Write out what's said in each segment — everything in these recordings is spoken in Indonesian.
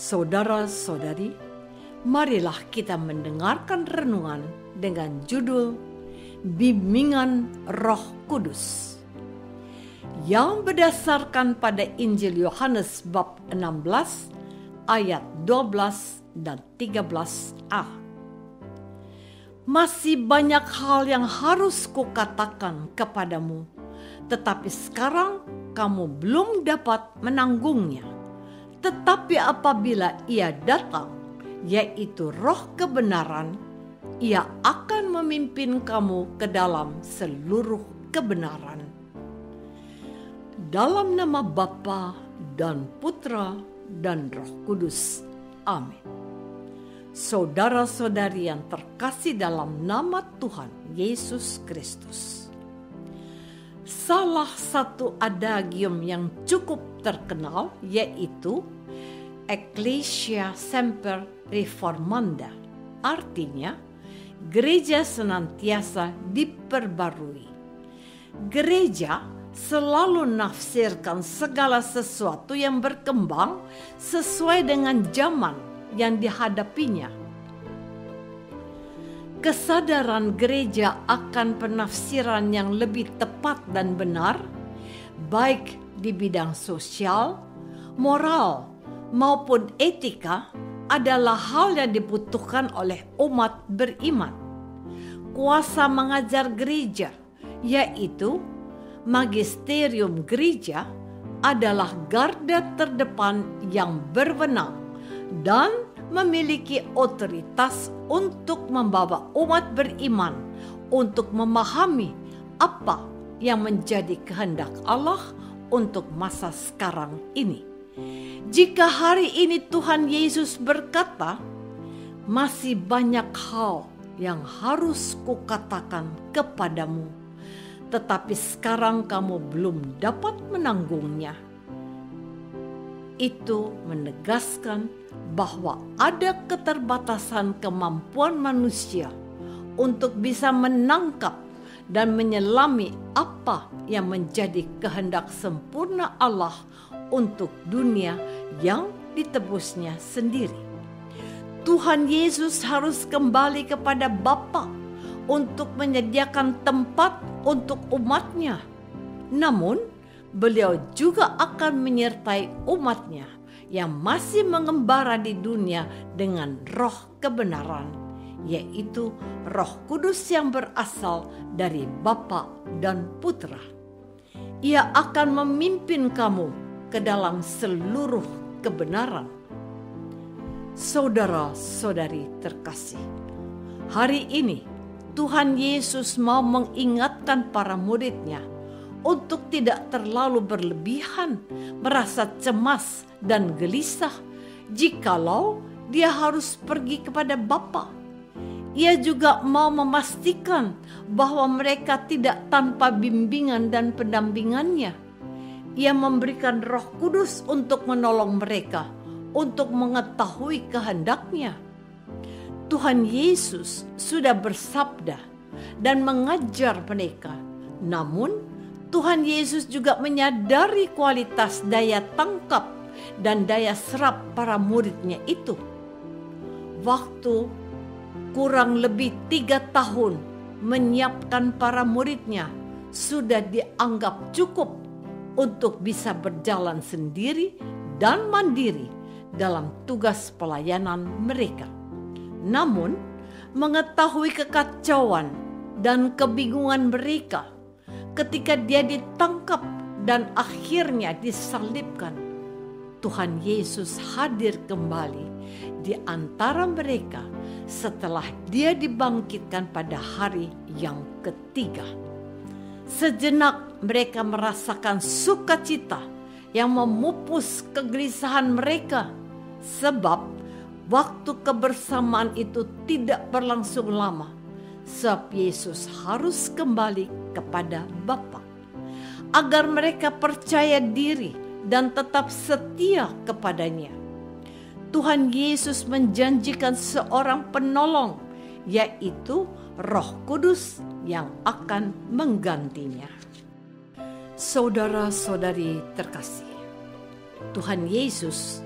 Saudara-saudari, marilah kita mendengarkan renungan dengan judul Bimbingan Roh Kudus yang berdasarkan pada Injil Yohanes bab 16 ayat 12 dan 13a. Masih banyak hal yang harus kukatakan kepadamu, tetapi sekarang kamu belum dapat menanggungnya. Tetapi apabila Ia datang, yaitu Roh kebenaran, Ia akan memimpin kamu ke dalam seluruh kebenaran. Dalam nama Bapa dan Putra dan Roh Kudus. Amin. Saudara-saudari yang terkasih dalam nama Tuhan Yesus Kristus. Salah satu adagium yang cukup terkenal yaitu Ecclesia Semper Reformanda, artinya gereja senantiasa diperbarui. Gereja selalu menafsirkan segala sesuatu yang berkembang sesuai dengan zaman yang dihadapinya. Kesadaran gereja akan penafsiran yang lebih tepat dan benar, baik di bidang sosial, moral, maupun etika, adalah hal yang dibutuhkan oleh umat beriman. Kuasa mengajar gereja, yaitu magisterium gereja, adalah garda terdepan yang berwenang dan memiliki otoritas untuk membawa umat beriman untuk memahami apa yang menjadi kehendak Allah untuk masa sekarang ini. Jika hari ini Tuhan Yesus berkata, masih banyak hal yang harus kukatakan kepadamu, tetapi sekarang kamu belum dapat menanggungnya. Itu menegaskan bahwa ada keterbatasan kemampuan manusia untuk bisa menangkap dan menyelami apa yang menjadi kehendak sempurna Allah untuk dunia yang ditebusnya sendiri. Tuhan Yesus harus kembali kepada Bapa untuk menyediakan tempat untuk umatnya. Namun, Beliau juga akan menyertai umatnya yang masih mengembara di dunia dengan roh kebenaran, yaitu Roh Kudus yang berasal dari Bapa dan Putra. Ia akan memimpin kamu ke dalam seluruh kebenaran. Saudara-saudari terkasih, hari ini Tuhan Yesus mau mengingatkan para murid-Nya untuk tidak terlalu berlebihan merasa cemas dan gelisah jikalau Dia harus pergi kepada Bapa. Ia juga mau memastikan bahwa mereka tidak tanpa bimbingan dan pendampingannya. Ia memberikan Roh Kudus untuk menolong mereka untuk mengetahui kehendak-Nya. Tuhan Yesus sudah bersabda dan mengajar mereka, namun Tuhan Yesus juga menyadari kualitas daya tangkap dan daya serap para murid-Nya itu. Waktu kurang lebih 3 tahun menyiapkan para murid-Nya sudah dianggap cukup untuk bisa berjalan sendiri dan mandiri dalam tugas pelayanan mereka. Namun, mengetahui kekacauan dan kebingungan mereka ketika Dia ditangkap dan akhirnya disalibkan, Tuhan Yesus hadir kembali di antara mereka setelah Dia dibangkitkan pada hari yang ketiga. Sejenak mereka merasakan sukacita yang memupus kegelisahan mereka, sebab waktu kebersamaan itu tidak berlangsung lama, sebab Yesus harus kembali kepada Bapa. Agar mereka percaya diri dan tetap setia kepadanya, Tuhan Yesus menjanjikan seorang penolong, yaitu Roh Kudus yang akan menggantinya. Saudara-saudari terkasih, Tuhan Yesus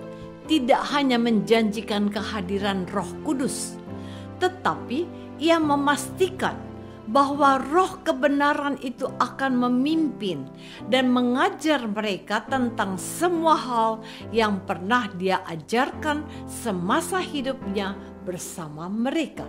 tidak hanya menjanjikan kehadiran Roh Kudus, tetapi ia memastikan bahwa roh kebenaran itu akan memimpin dan mengajar mereka tentang semua hal yang pernah dia ajarkan semasa hidupnya bersama mereka.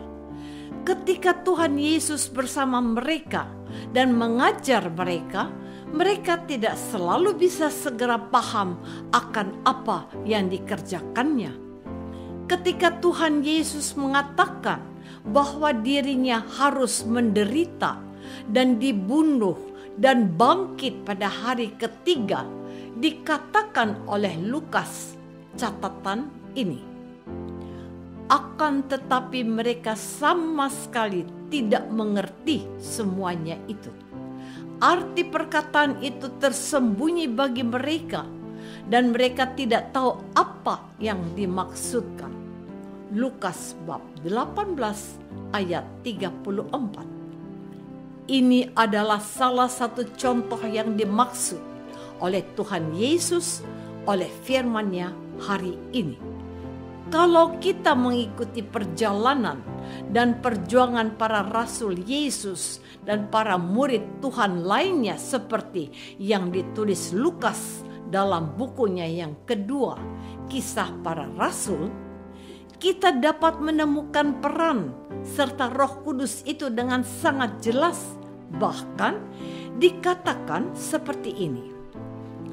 Ketika Tuhan Yesus bersama mereka dan mengajar mereka, mereka tidak selalu bisa segera paham akan apa yang dikerjakannya. Ketika Tuhan Yesus mengatakan bahwa dirinya harus menderita dan dibunuh dan bangkit pada hari ketiga, dikatakan oleh Lukas catatan ini. Akan tetapi mereka sama sekali tidak mengerti semuanya itu. Arti perkataan itu tersembunyi bagi mereka dan mereka tidak tahu apa yang dimaksudkan. Lukas bab 18 ayat 34. Ini adalah salah satu contoh yang dimaksud oleh Tuhan Yesus oleh firman-Nya hari ini. Kalau kita mengikuti perjalanan dan perjuangan para rasul Yesus dan para murid Tuhan lainnya seperti yang ditulis Lukas dalam bukunya yang kedua, Kisah Para Rasul, kita dapat menemukan peran serta Roh Kudus itu dengan sangat jelas. Bahkan dikatakan seperti ini.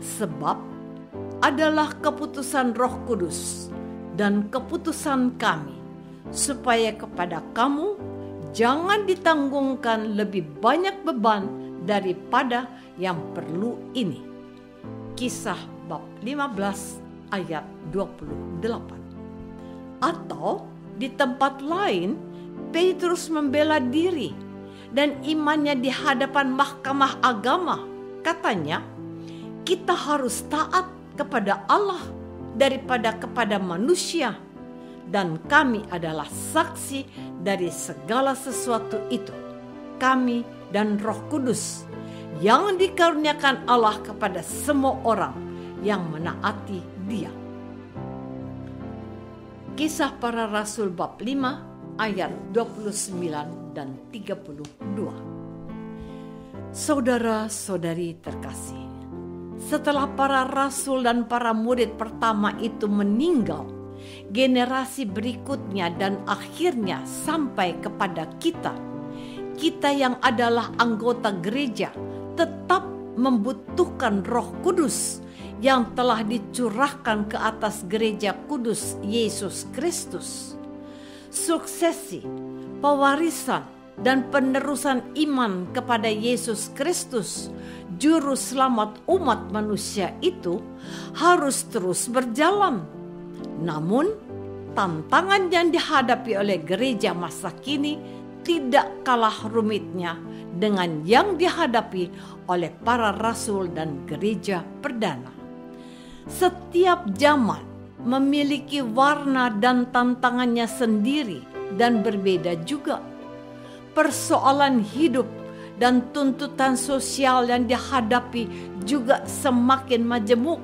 Sebab adalah keputusan Roh Kudus dan keputusan kami, supaya kepada kamu jangan ditanggungkan lebih banyak beban daripada yang perlu ini. Kisah bab 15 ayat 28. Atau di tempat lain, Petrus membela diri dan imannya di hadapan mahkamah agama. Katanya, kita harus taat kepada Allah daripada kepada manusia, dan kami adalah saksi dari segala sesuatu itu. Kami dan Roh Kudus yang dikaruniakan Allah kepada semua orang yang menaati Dia. Kisah Para Rasul bab 5 ayat 29 dan 32. Saudara-saudari terkasih, setelah para rasul dan para murid pertama itu meninggal, generasi berikutnya dan akhirnya sampai kepada kita yang adalah anggota gereja tetap membutuhkan Roh Kudus yang telah dicurahkan ke atas gereja kudus Yesus Kristus. Suksesi, pewarisan, dan penerusan iman kepada Yesus Kristus, Juru Selamat umat manusia itu harus terus berjalan. Namun, tantangan yang dihadapi oleh gereja masa kini tidak kalah rumitnya dengan yang dihadapi oleh para rasul dan gereja perdana. Setiap zaman memiliki warna dan tantangannya sendiri dan berbeda juga. Persoalan hidup dan tuntutan sosial yang dihadapi juga semakin majemuk.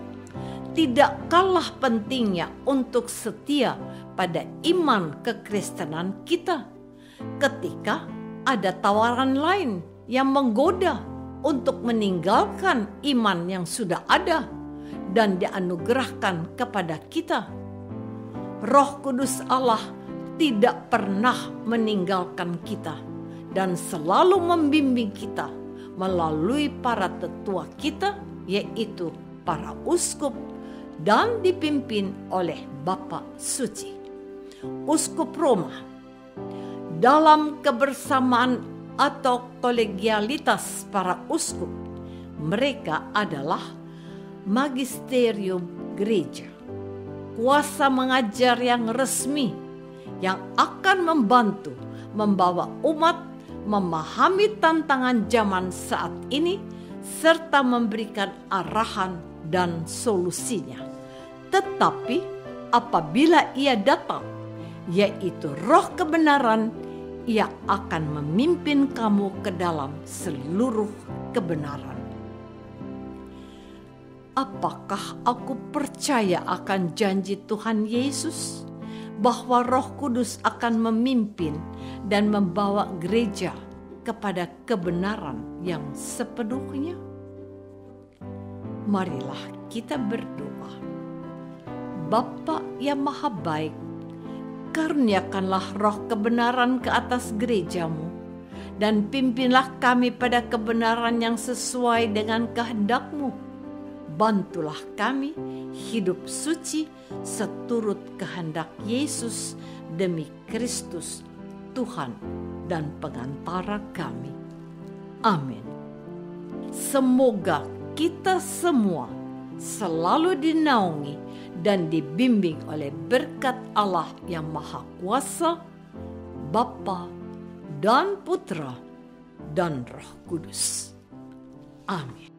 Tidak kalah pentingnya untuk setia pada iman kekristenan kita ketika ada tawaran lain yang menggoda untuk meninggalkan iman yang sudah ada dan dianugerahkan kepada kita. Roh Kudus Allah tidak pernah meninggalkan kita dan selalu membimbing kita melalui para tetua kita, yaitu para uskup, dan dipimpin oleh Bapa Suci. Uskup Roma dalam kebersamaan atau kolegialitas para uskup, mereka adalah magisterium gereja, kuasa mengajar yang resmi yang akan membantu membawa umat memahami tantangan zaman saat ini serta memberikan arahan dan solusinya. Tetapi apabila ia datang, yaitu Roh kebenaran, ia akan memimpin kamu ke dalam seluruh kebenaran. Apakah aku percaya akan janji Tuhan Yesus bahwa Roh Kudus akan memimpin dan membawa gereja kepada kebenaran yang sepenuhnya? Marilah kita berdoa. Bapa yang Maha Baik, karuniakanlah roh kebenaran ke atas gerejamu, dan pimpinlah kami pada kebenaran yang sesuai dengan kehendak-Mu. Bantulah kami hidup suci seturut kehendak Yesus demi Kristus, Tuhan dan pengantara kami. Amin. Semoga kita semua selalu dinaungi dan dibimbing oleh berkat Allah yang Maha Kuasa, Bapa dan Putra dan Roh Kudus. Amin.